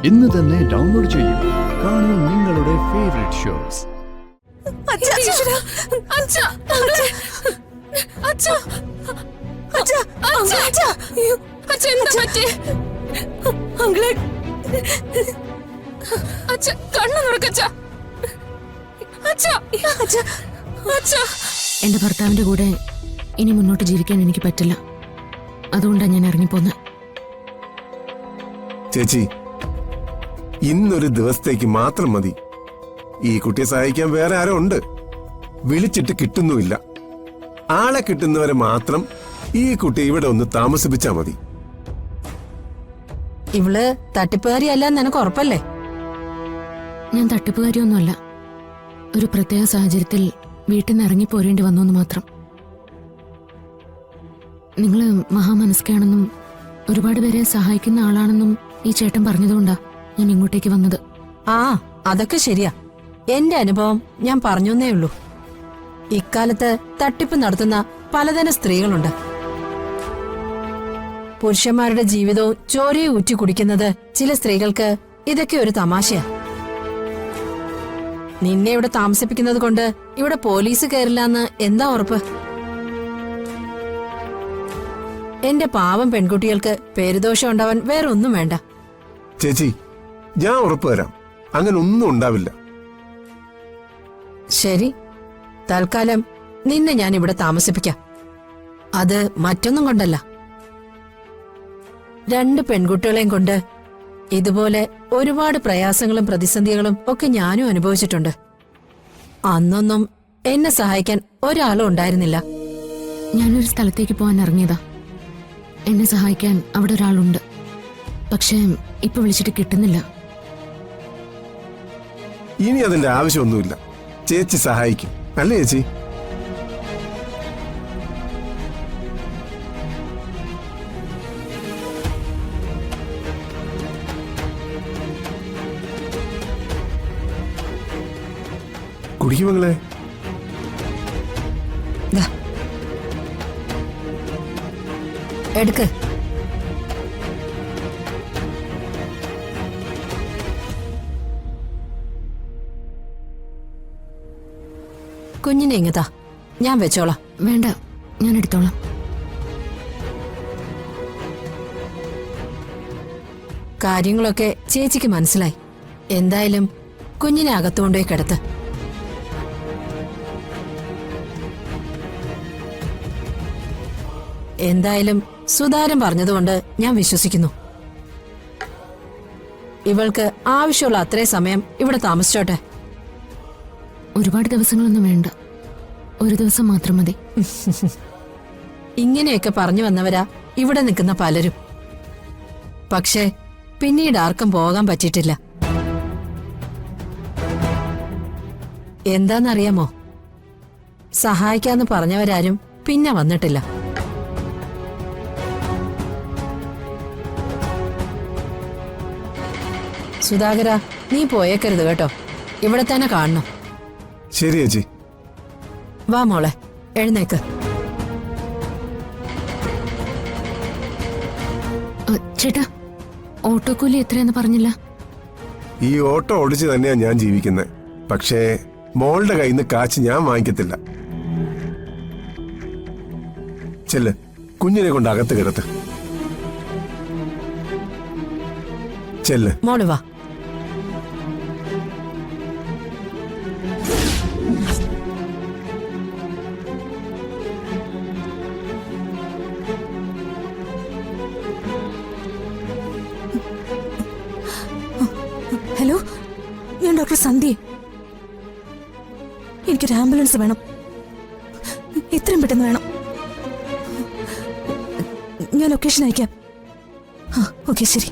ഇന്ന് തന്നെ ഡൗൺലോഡ് ചെയ്യൂ. കാണൂ നിങ്ങളുടെ ഫേവറേറ്റ് ഷോസ്. എന്റെ ഭർത്താവിന്റെ കൂടെ ഇനി മുന്നോട്ട് ജീവിക്കാൻ എനിക്ക് പറ്റില്ല. അതുകൊണ്ടാണ് ഞാൻ ഇറങ്ങിപ്പോന്നെ. ചേച്ചി, ഇന്നൊരു ദിവസത്തേക്ക് മാത്രം മതി. ഈ കുട്ടിയെ സഹായിക്കാൻ വേറെ ആരോ ഉണ്ട്. വിളിച്ചിട്ട് കിട്ടുന്നുമില്ല. ആളെ കിട്ടുന്നവരെ മാത്രം ഈ കുട്ടി ഇവിടെ ഒന്ന് താമസിപ്പിച്ചാ മതി. ഇവള് തട്ടിപ്പുകാരിയല്ല നിനക്ക് ഉറപ്പല്ലേ? ഞാൻ തട്ടിപ്പുകാരിയൊന്നുമല്ല. ഒരു പ്രത്യേക സാഹചര്യത്തിൽ വീട്ടിൽ നിന്ന് ഇറങ്ങിപ്പോരേണ്ടി വന്നു എന്ന് മാത്രം. നിങ്ങള് മഹാമനസ്കയാണെന്നും ഒരുപാട് പേരെ സഹായിക്കുന്ന ആളാണെന്നും ഈ ചേട്ടൻ പറഞ്ഞതുകൊണ്ടാ ഞാൻ ഇങ്ങോട്ടേക്ക് വന്നത്. ആ, അതൊക്കെ ശരിയാ. എന്റെ അനുഭവം ഞാൻ പറഞ്ഞേ ഉള്ളൂ. ഇക്കാലത്ത് തട്ടിപ്പ് നടത്തുന്ന പലതരം സ്ത്രീകളുണ്ട്. പുരുഷന്മാരുടെ ജീവിതവും ചോരയെ ഊറ്റി കുടിക്കുന്നത് ചില സ്ത്രീകൾക്ക് ഇതൊക്കെ ഒരു തമാശയാ. നിന്നെ ഇവിടെ താമസിപ്പിക്കുന്നത് കൊണ്ട് ഇവിടെ പോലീസ് കയറില്ലെന്ന് എന്താ ഉറപ്പ്? എന്റെ പാവം പെൺകുട്ടികൾക്ക് പേരുദോഷം ഉണ്ടാവാൻ വേറെ ഒന്നും വേണ്ട. ചേച്ചി, ഞാൻ ഉറപ്പ് തരാം, അങ്ങനെ ഒന്നും ഉണ്ടാവില്ല. ശരി, തൽക്കാലം നിന്നെ ഞാൻ ഇവിടെ താമസിപ്പിക്കാം. അത് മറ്റൊന്നും കൊണ്ടല്ല. 2 പെൺകുട്ടികളെയും കൊണ്ട് ഇതുപോലെ ഒരുപാട് പ്രയാസങ്ങളും പ്രതിസന്ധികളും ഒക്കെ ഞാനും അനുഭവിച്ചിട്ടുണ്ട്. അന്നൊന്നും എന്നെ സഹായിക്കാൻ ഒരാളും ഉണ്ടായിരുന്നില്ല. ഞാനൊരു സ്ഥലത്തേക്ക് പോകാൻ ഇറങ്ങിയതാ. എന്നെ സഹായിക്കാൻ അവിടെ ഒരാളുണ്ട്. പക്ഷേ ഇപ്പൊ വിളിച്ചിട്ട് കിട്ടുന്നില്ല. ഇനി അതിന്റെ ആവശ്യമൊന്നുമില്ല. ചേച്ചി സഹായിക്കും, അല്ലേ ചേച്ചി? കുടിക്കുമങ്ങളെ. എടുക്ക്. കുഞ്ഞിനെ ഇങ്ങതാ, ഞാൻ വെച്ചോളാം. വേണ്ട, ഞാൻ എടുത്തോളാം. കാര്യങ്ങളൊക്കെ ചേച്ചിക്ക് മനസ്സിലായി. എന്തായാലും കുഞ്ഞിനെ അകത്തുകൊണ്ടുപോയി കിടത്ത്. എന്തായാലും സുധാരൻ പറഞ്ഞതുകൊണ്ട് ഞാൻ വിശ്വസിക്കുന്നു. ഇവൾക്ക് ആവശ്യമുള്ള അത്രയും സമയം ഇവിടെ താമസിച്ചോട്ടെ. ഒരുപാട് ദിവസങ്ങളൊന്നും വേണ്ട, ഒരു ദിവസം മാത്രം മതി. ഇങ്ങനെയൊക്കെ പറഞ്ഞു വന്നവരാ ഇവിടെ നിൽക്കുന്ന പലരും. പക്ഷേ പിന്നീട് ആർക്കും പോകാൻ പറ്റിയിട്ടില്ല. എന്താന്നറിയാമോ? സഹായിക്കാന്ന് പറഞ്ഞവരാരും പിന്നെ വന്നിട്ടില്ല. സുധാകര, നീ പോയേക്കരുത് കേട്ടോ. ഇവിടെ തന്നെ കാണണം. ശരി ചേച്ചി. വാ മോളെ, എഴുന്നേക്ക്. ചേട്ടാ, ഓട്ടോക്കൂലി എത്രയെന്ന് പറഞ്ഞില്ല? ഈ ഓട്ടോ ഓടിച്ച് തന്നെയാ ഞാൻ ജീവിക്കുന്നത്. പക്ഷേ മോളുടെ കയ്യിൽ നിന്ന് കാശ് ഞാൻ വാങ്ങിക്കത്തില്ല. ചെല്ല്, കുഞ്ഞിനെ കൊണ്ട് അകത്ത് കിടത്ത്. ചെല്ല് മോള് വാ. ഹലോ, ഞാൻ ഡോക്ടർ സന്ധ്യ. എനിക്കൊരു ആംബുലൻസ് വേണം, എത്രയും പെട്ടെന്ന് വേണം. ഞാൻ ലൊക്കേഷൻ അയക്കാം. ഓക്കെ, ശരി.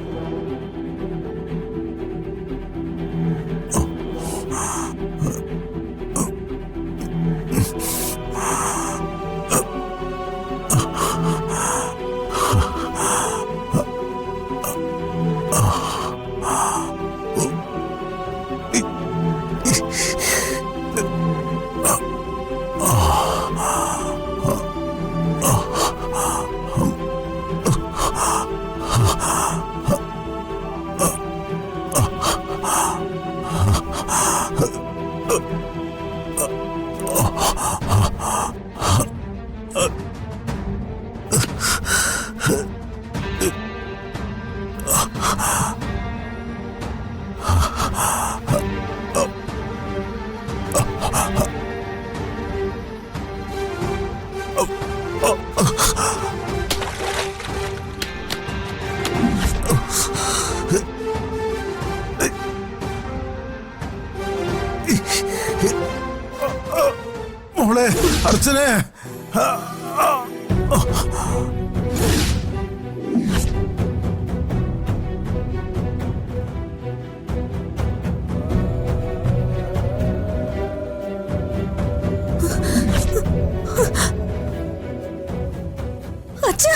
അർച്ചനെ അച്ഛാ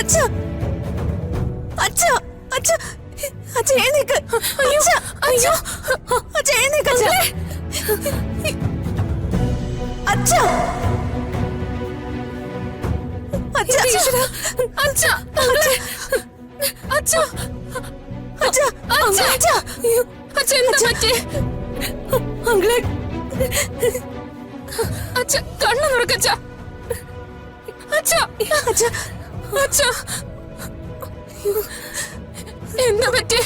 അച്ഛാ അച്ഛാ അച്ഛാ അച്ഛാ എഴുന്നേക്ക് അച്ഛാ അയ്യോ അച്ഛാ എഴുന്നേക്ക് അച്ഛാ അച്ഛാ അച്ഛാ അച്ഛാ അച്ഛാ അച്ഛാ അച്ഛാ അച്ഛാ എന്താ പറ്റി അങ്കിളെ അച്ഛ കണ്ണു തുറക്കച്ച അച്ഛ അച്ഛ അച്ഛ എന്താ പറ്റി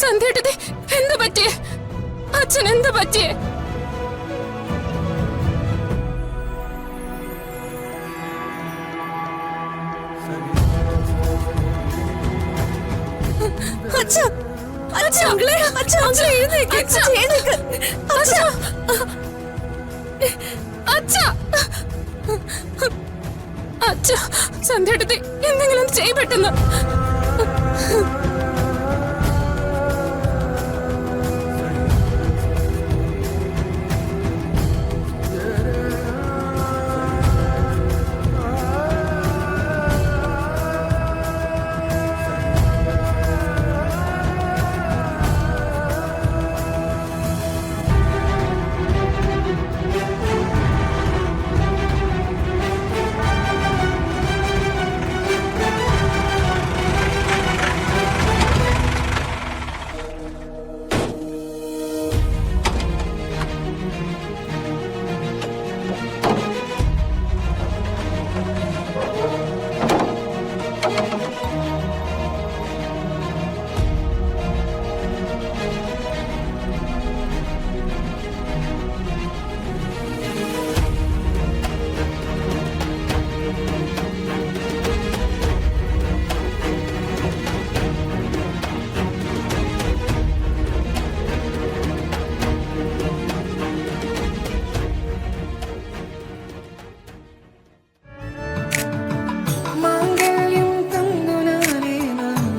സന്ധ്യട്ടതി എന്താ പറ്റി അച്ഛൻ എന്താ പറ്റി അച്ഛ അച്ഛ അങ്കിളെ അച്ഛ അച്ഛ എഴുന്നേക്ക് അച്ഛ എഴുന്നേക്ക് അച്ഛ അച്ഛ അച്ഛ സന്ധ്യട്ടതി എന്തെങ്കിലും ചെയ്യ് പെട്ടെന്ന്